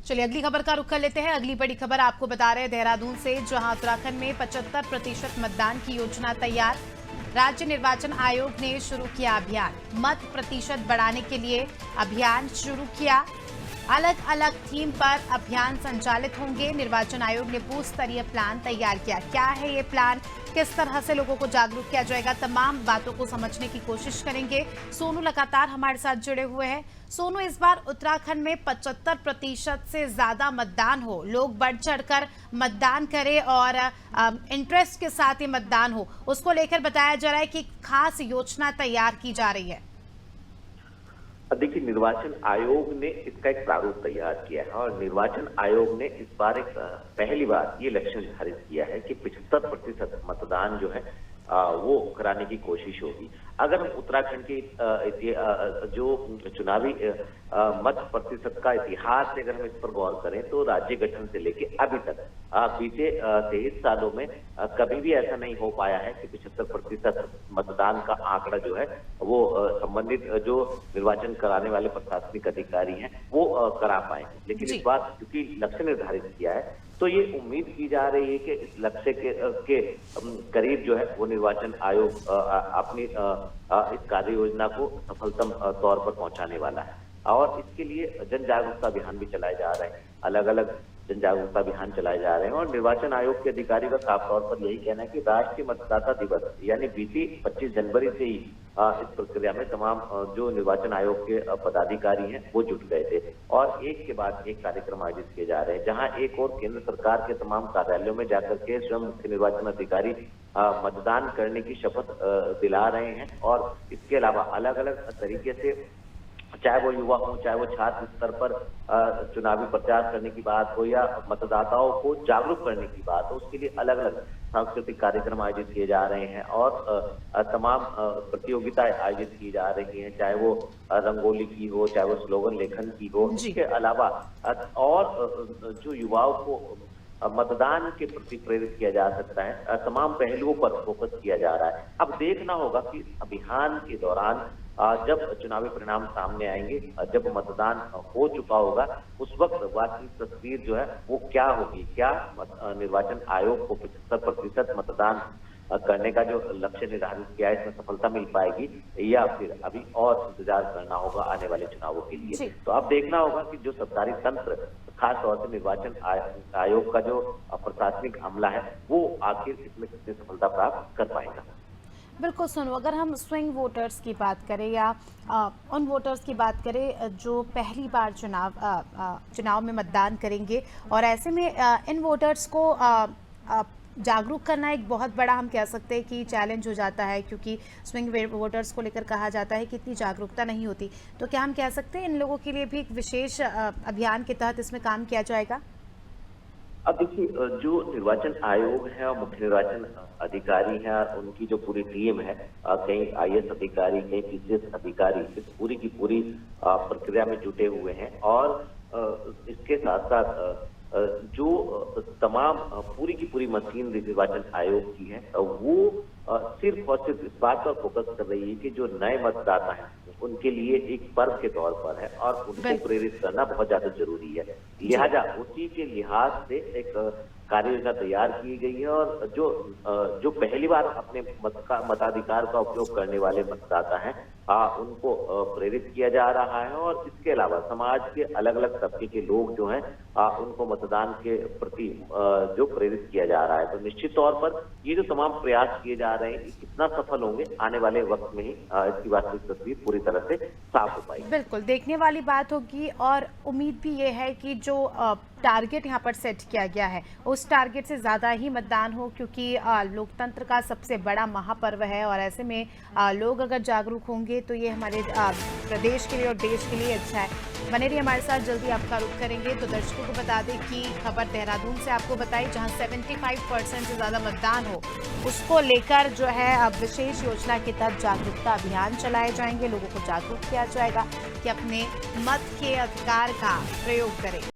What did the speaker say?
चलिए अगली खबर का रुख कर लेते हैं। अगली बड़ी खबर आपको बता रहे हैं देहरादून से, जहां उत्तराखंड में 75% मतदान की योजना तैयार। राज्य निर्वाचन आयोग ने शुरू किया अभियान, मत प्रतिशत बढ़ाने के लिए अभियान शुरू किया। अलग अलग थीम पर अभियान संचालित होंगे। निर्वाचन आयोग ने बूथ स्तरीय प्लान तैयार किया। क्या है ये प्लान, किस तरह से लोगों को जागरूक किया जाएगा, तमाम बातों को समझने की कोशिश करेंगे। सोनू लगातार हमारे साथ जुड़े हुए हैं। सोनू, इस बार उत्तराखंड में 75% से ज्यादा मतदान हो, लोग बढ़ चढ़कर मतदान करें और इंटरेस्ट के साथ ही मतदान हो, उसको लेकर बताया जा रहा है कि खास योजना तैयार की जा रही है। देखिए, निर्वाचन आयोग ने इसका एक प्रारूप तैयार किया है और निर्वाचन आयोग ने इस बार पहली बार ये लक्ष्य निर्धारित किया है कि 75% मतदान जो है वो कराने की कोशिश होगी। अगर हम उत्तराखंड की जो चुनावी मत प्रतिशत का इतिहास से अगर हम इस पर गौर करें तो राज्य गठन से लेके अभी तक बीते 23 सालों में कभी भी ऐसा नहीं हो पाया है कि 75% मतदान का आंकड़ा जो है वो संबंधित जो निर्वाचन कराने वाले प्रशासनिक अधिकारी हैं वो करा पाए। लेकिन इस बार क्योंकि लक्ष्य निर्धारित किया है तो ये उम्मीद की जा रही है कि इस लक्ष्य के करीब जो है वो निर्वाचन आयोग अपनी इस कार्य योजना को सफलतम तौर पर पहुंचाने वाला है और इसके लिए जन जागरूकता अभियान भी चलाए जा रहे हैं। अलग अलग जन जागरूकता अभियान चलाए जा रहे हैं और निर्वाचन आयोग के अधिकारी का साफ तौर पर यही कहना है कि राष्ट्रीय मतदाता दिवस यानी बीती 25 जनवरी से ही इस प्रक्रिया में तमाम जो निर्वाचन आयोग के पदाधिकारी हैं वो जुट गए थे और एक के बाद एक कार्यक्रम आयोजित किए जा रहे हैं, जहां एक और केंद्र सरकार के तमाम कार्यालयों में जाकर के स्वयं मुख्य निर्वाचन अधिकारी मतदान करने की शपथ दिला रहे हैं और इसके अलावा अलग अलग तरीके से चाहे वो युवा हो, चाहे वो छात्र स्तर पर चुनावी प्रचार करने की बात हो या मतदाताओं को जागरूक करने की बात हो, उसके लिए अलग अलग सांस्कृतिक कार्यक्रम आयोजित किए जा रहे हैं और तमाम प्रतियोगिताएं आयोजित की जा रही हैं, चाहे वो रंगोली की हो, चाहे वो स्लोगन लेखन की हो। इसके अलावा और जो युवाओं को मतदान के प्रति प्रेरित किया जा सकता है, तमाम पहलुओं पर फोकस किया जा रहा है। अब देखना होगा कि अभियान के दौरान जब चुनावी परिणाम सामने आएंगे, जब मतदान हो चुका होगा, उस वक्त वास्तविक तस्वीर जो है वो क्या होगी। क्या निर्वाचन आयोग को 75% मतदान करने का जो लक्ष्य निर्धारित किया है इसमें सफलता मिल पाएगी या फिर अभी और इंतजार करना होगा आने वाले चुनावों के लिए। तो अब देखना होगा कि जो सरकारी तंत्र, खास तौर से निर्वाचन आयोग का जो प्रशासनिक अमला है वो आखिर इसमें कितनी सफलता प्राप्त कर पाएगा। बिल्कुल सुनो, अगर हम स्विंग वोटर्स की बात करें या उन वोटर्स की बात करें जो पहली बार चुनाव में मतदान करेंगे और ऐसे में इन वोटर्स को जागरूक करना एक बहुत बड़ा, हम कह सकते हैं कि चैलेंज हो जाता है, क्योंकि स्विंग वोटर्स को लेकर कहा जाता है कि इतनी जागरूकता नहीं होती। तो क्या हम कह सकते हैं इन लोगों के लिए भी एक विशेष अभियान के तहत इसमें काम किया जाएगा? अब देखिए, जो निर्वाचन आयोग है और मुख्य निर्वाचन अधिकारी हैं, उनकी जो पूरी टीम है, कई आईएएस अधिकारी, कई पीसीएस अधिकारी इस पूरी की पूरी प्रक्रिया में जुटे हुए हैं और इसके साथ साथ जो तमाम पूरी की पूरी मशीन निर्वाचन आयोग की है वो सिर्फ और सिर्फ इस बात पर फोकस कर रही है कि जो नए मतदाता हैं उनके लिए एक पर्व के तौर पर है और उनको प्रेरित करना बहुत ज्यादा जरूरी है। लिहाजा उसी के लिहाज से एक कार्य योजना तैयार की गई है और जो पहली बार अपने मताधिकार का उपयोग करने वाले मतदाता हैं उनको प्रेरित किया जा रहा है और इसके अलावा समाज के अलग अलग तबके के लोग जो हैं उनको मतदान के प्रति जो प्रेरित किया जा रहा है। तो निश्चित तौर पर ये जो तमाम प्रयास किए जा रहे हैं कितना सफल होंगे आने वाले वक्त में ही इसकी वास्तविक तस्वीर पूरी तरह से साफ हो पाएगी। बिल्कुल देखने वाली बात होगी और उम्मीद भी ये है कि जो टारगेट यहाँ पर सेट किया गया है उस टारगेट से ज़्यादा ही मतदान हो, क्योंकि लोकतंत्र का सबसे बड़ा महापर्व है और ऐसे में लोग अगर जागरूक होंगे तो ये हमारे प्रदेश के लिए और देश के लिए अच्छा है। बने रहिए हमारे साथ, जल्दी आपका रुख करेंगे। तो दर्शकों को बता दें कि खबर देहरादून से आपको बताई, जहां 75% से ज़्यादा मतदान हो उसको लेकर जो है अब विशेष योजना के तहत जागरूकता अभियान चलाए जाएंगे। लोगों को जागरूक किया जाएगा कि अपने मत के अधिकार का प्रयोग करें।